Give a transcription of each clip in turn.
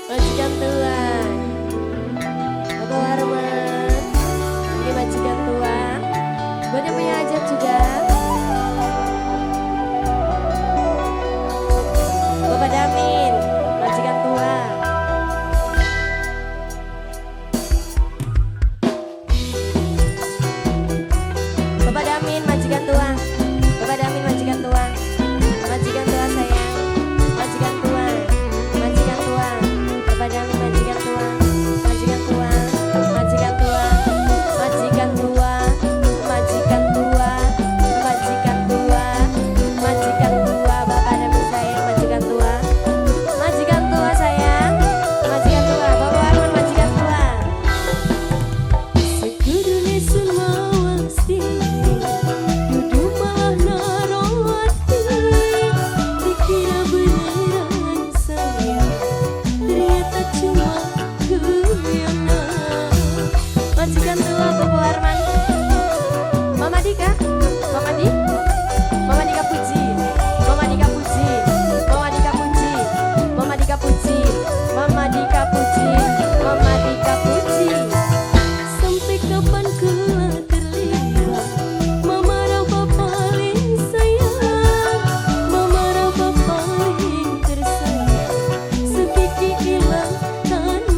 Majikan tua, Bapak Warman, ini majikan tua. Buat yang punya hajat juga, Bapak Damin, majikan tua. Bapak Damin, majikan tua. Bapak Damin, majikan tua. Majikan tua sayang, majikan tua, majikan tua. Bapak Damin, majikan tua, majikan tua, majikan tua, majikan tua, majikan tua, majikan tua, majikan tua. Bapak Damin sayang, majikan tua, majikan tua sayang, majikan tua. Bapak Warman, majikan tua. Sekudune sun mawasti, dudu malah narawati. Dikira beneran sayang, ternyata cuma guyonan. Majikan tua Bapak Warman, Mama Dika, Mama Di, Mama Dika Puji, Mama Dika Puji, Mama Dika Puji, Mama Dika Puji, Mama Dika Puji, Mama Dika Puji. Sampai kapan kelak terlibat, Mama Rafa paling sayang, Mama Rafa paling tersayang. Sedikit hilang tanpa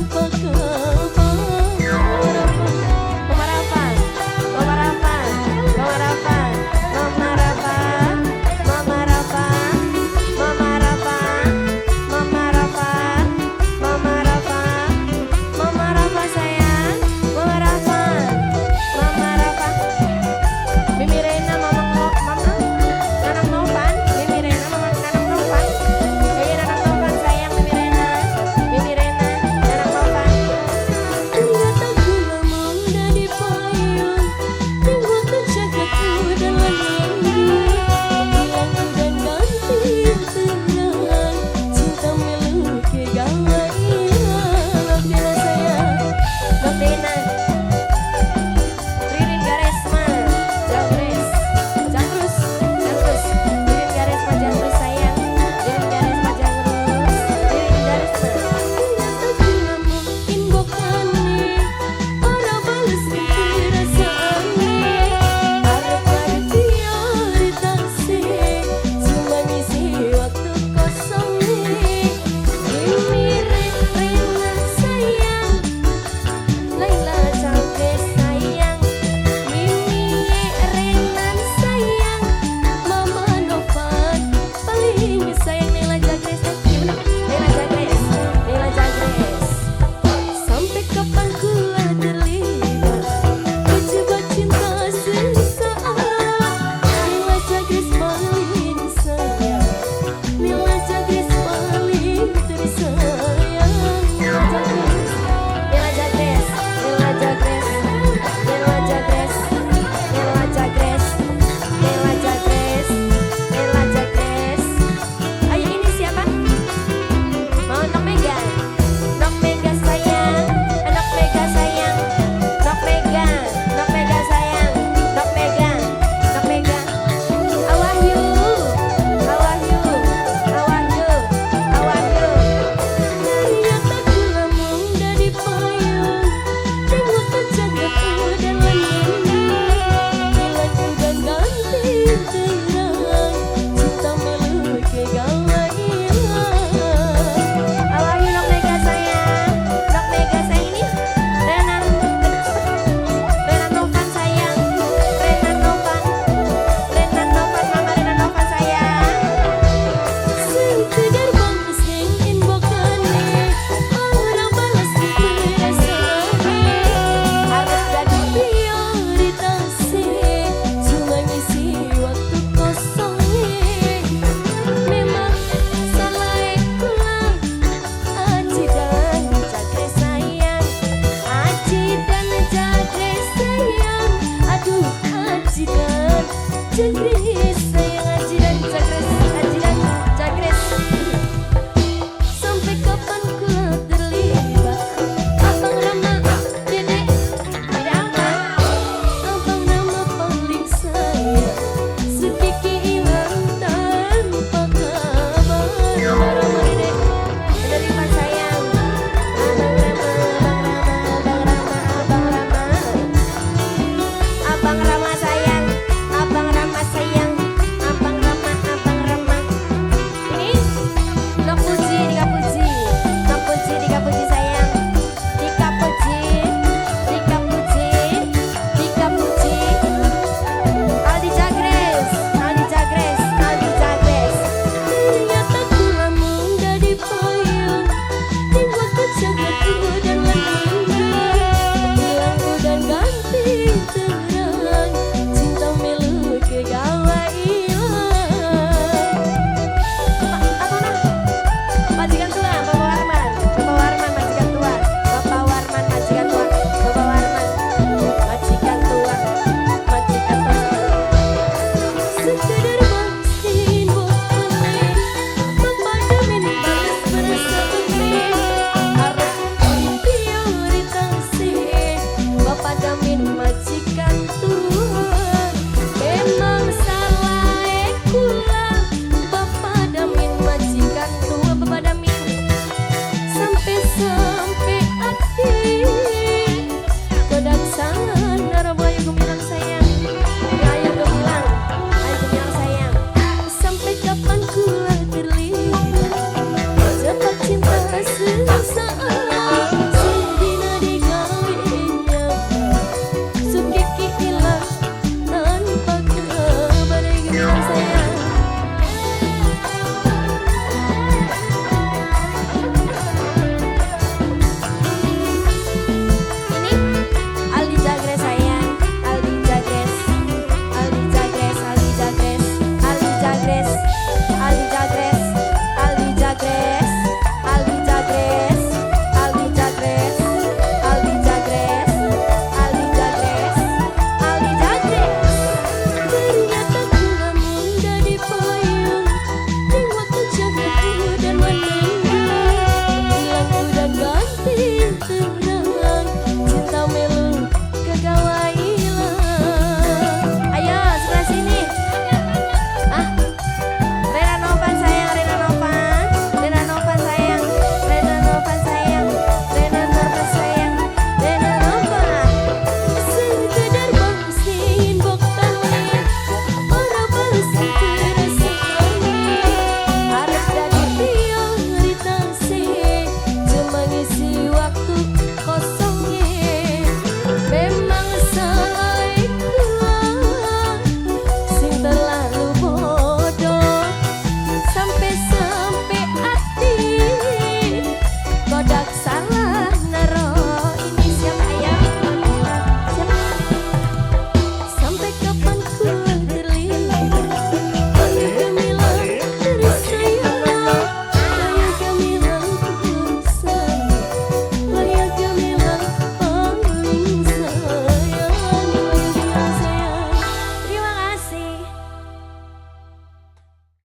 kasih.